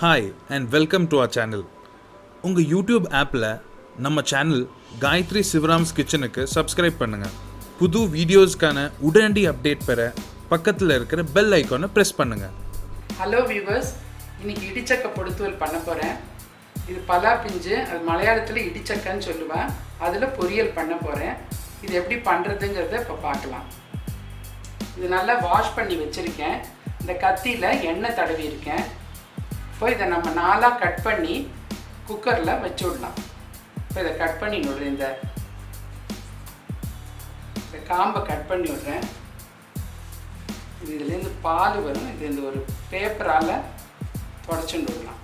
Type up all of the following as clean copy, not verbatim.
Hi and welcome to our channel. உங்கள் YouTube ஆப்பில் நம்ம சேனல் காயத்ரி சிவராம்ஸ் கிச்சனுக்கு சப்ஸ்கிரைப் பண்ணுங்கள். புது வீடியோஸ்க்கான உடனடி அப்டேட் பெற பக்கத்தில் இருக்கிற பெல் ஐக்கானை ப்ரெஸ் பண்ணுங்கள். ஹலோ வியூவர்ஸ், இன்னைக்கு இடிச்சக்க பொடுத்துவல் பண்ண போகிறேன். இது பலா பிஞ்சு, அது மலையாளத்தில் இடிச்சக்கன்னு சொல்லுவேன். அதில் பொரியல் பண்ண போகிறேன். இது எப்படி பண்ணுறதுங்கிறத இப்போ பார்க்கலாம். இது நல்லா வாஷ் பண்ணி வச்சுருக்கேன். இந்த கத்தியில் எண்ணெய் தடவி இருக்கேன். இப்போ இதை நம்ம நாலாக கட் பண்ணி குக்கரில் வச்சு விடலாம். இப்போ இதை கட் பண்ணி விடுறேன். இந்த காம்பை கட் பண்ணி விடுறேன். இதுலேருந்து பால் வரும். இது இந்த ஒரு பேப்பரால் தொடச்சுட்டு விடலாம்.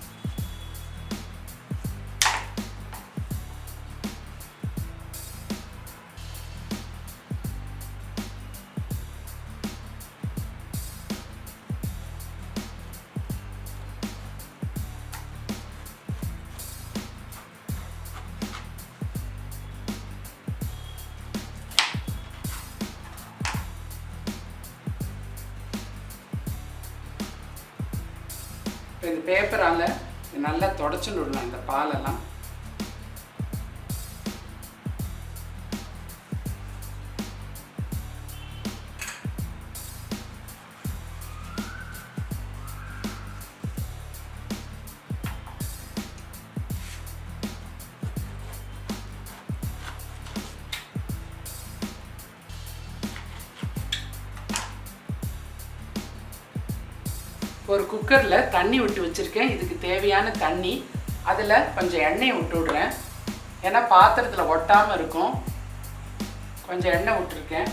இப்போ இந்த பேப்பரால் நல்லா தொடச்சுன்னு விடலாம் இந்த பாலெல்லாம். ஒரு குக்கரில் தண்ணி விட்டு வச்சுருக்கேன். இதுக்கு தேவையான தண்ணி. அதில் கொஞ்சம் எண்ணெயை விட்டு விட்றேன். ஏன்னா பாத்திரத்தில் ஒட்டாமல் இருக்கும். கொஞ்சம் எண்ணெய் விட்டுருக்கேன்.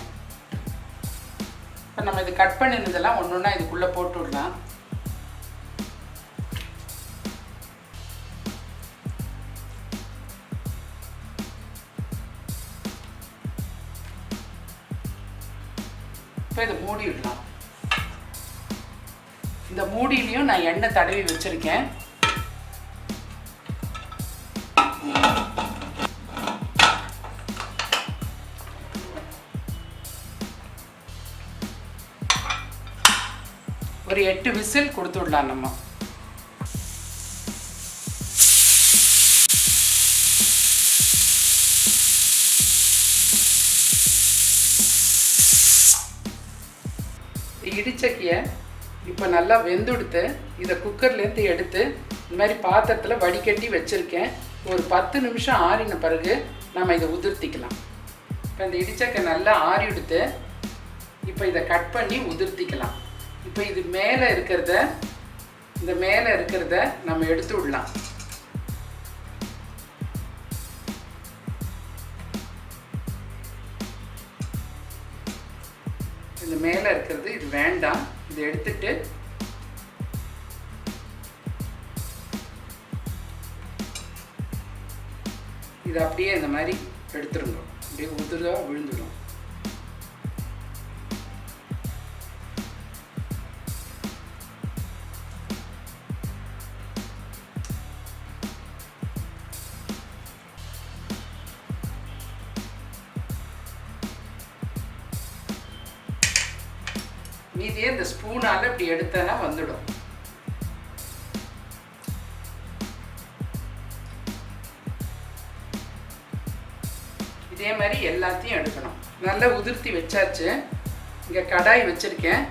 இப்போ நம்ம இது கட் பண்ணினதெல்லாம் ஒன்று ஒன்றா இதுக்குள்ளே போட்டு விடலாம். இப்போ இதை மூடி விடலாம். இந்த மூடியிலையும் நான் எண்ணெய் தடவி வச்சிருக்கேன். ஒரு 8 விசில் கொடுத்து விடலாம் நம்ம. இடிச்சக்கிய இப்போ நல்லா வெந்துடுத்து இதை குக்கர்லேருந்து எடுத்து இந்த மாதிரி பாத்திரத்தில் வடிகட்டி வச்சுருக்கேன். ஒரு 10 நிமிஷம் ஆறின பிறகு நம்ம இதை உதிர்த்திக்கலாம். இப்போ இந்த இடிச்சக்கை நல்லா ஆறி எடுத்து இப்போ இதை கட் பண்ணி உதிர்த்திக்கலாம். இப்போ இது மேலே இருக்கிறத நம்ம எடுத்து விடலாம். இந்த மேலே இருக்கிறது இது வேண்டாம். இதை எடுத்துட்டு இது அப்படியே இந்த மாதிரி எடுத்துருங்க. அப்படியே உதிரா விழுந்துடும். மீதியே இந்த ஸ்பூனால் இப்படி எடுத்தனா வந்துடும். இதே மாதிரி எல்லாத்தையும் எடுக்கணும். நல்லா உதிர்த்தி வச்சாச்சு. இங்கே கடாய் வச்சுருக்கேன்.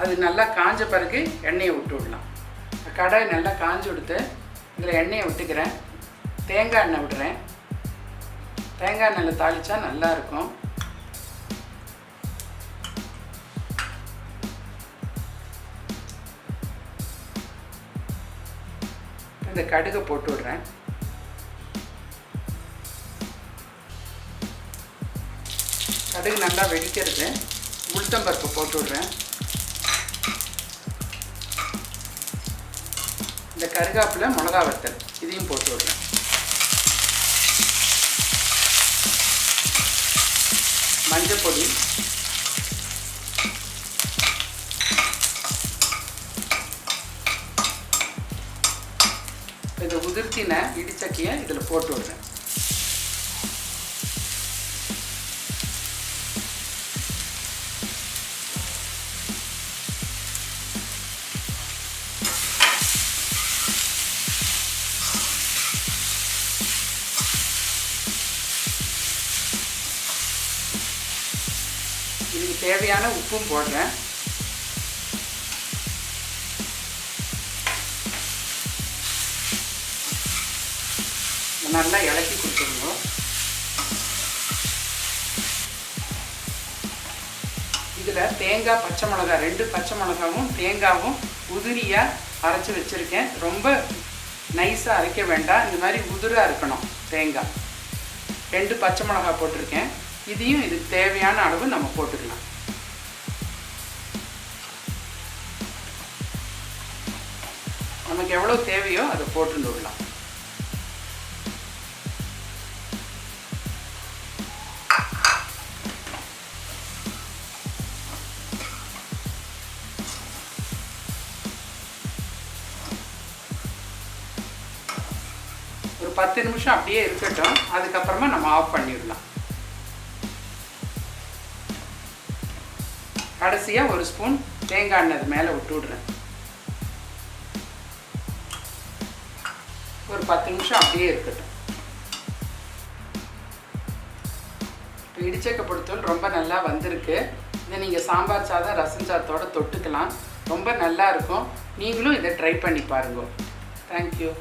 அது நல்லா காஞ்ச பிறகு எண்ணெயை விட்டு விடலாம். கடாய் நல்லா காஞ்சி விடுத்து இதில் எண்ணெயை விட்டுக்கிறேன். தேங்காய் எண்ணெய் விடுறேன். தேங்காய் எண்ணெயில் தாளித்தா நல்லாயிருக்கும். இந்த கடுகை போட்டு விடுறேன். கடுகு நல்லா வெடிக்கிறது. உளுத்தம்பருப்பு போட்டு விடுறேன். இந்த கருகாப்பிலை மிளகா வத்தல் இதையும் போட்டு விடுறேன். மஞ்சள் பொடி, இதை உதிர்த்தின இடிச்சக்கியை இதில் போட்டு விடுறேன். இதுக்கு தேவையான உப்பும் போடுறேன். நல்லா இலக்கி கொடுத்துருங்க. இதில் தேங்காய், பச்சை மிளகாய், 2 பச்சை மிளகாவும் தேங்காவும் உதிரியாக அரைச்சி வச்சுருக்கேன். ரொம்ப நைஸாக அரைக்க வேண்டாம், இந்த மாதிரி உதிராக இருக்கணும் தேங்காய். 2 பச்சை மிளகாய் போட்டிருக்கேன். இதையும் இதுக்கு தேவையான அளவு நம்ம போட்டுக்கலாம். நமக்கு எவ்வளோ தேவையோ அதை போட்டுன்னு விடலாம். ஒரு 10 நிமிஷம் அப்படியே இருக்கட்டும். அதுக்கப்புறமா நம்ம ஆஃப் பண்ணிடலாம். கடைசியாக 1 ஸ்பூன் தேங்காய் எண்ணெய் அது மேலே விட்டு விடுறேன். ஒரு 10 நிமிஷம் அப்படியே இருக்கட்டும். இப்போ இடிச்சக்க பொறுத்தவரை ரொம்ப நல்லா வந்திருக்கு. இதை நீங்கள் சாம்பார் சாதம், ரசம் சாதத்தோடு தொட்டுக்கலாம். ரொம்ப நல்லா இருக்கும். நீங்களும் இதை ட்ரை பண்ணி பாருங்க. தேங்க்யூ.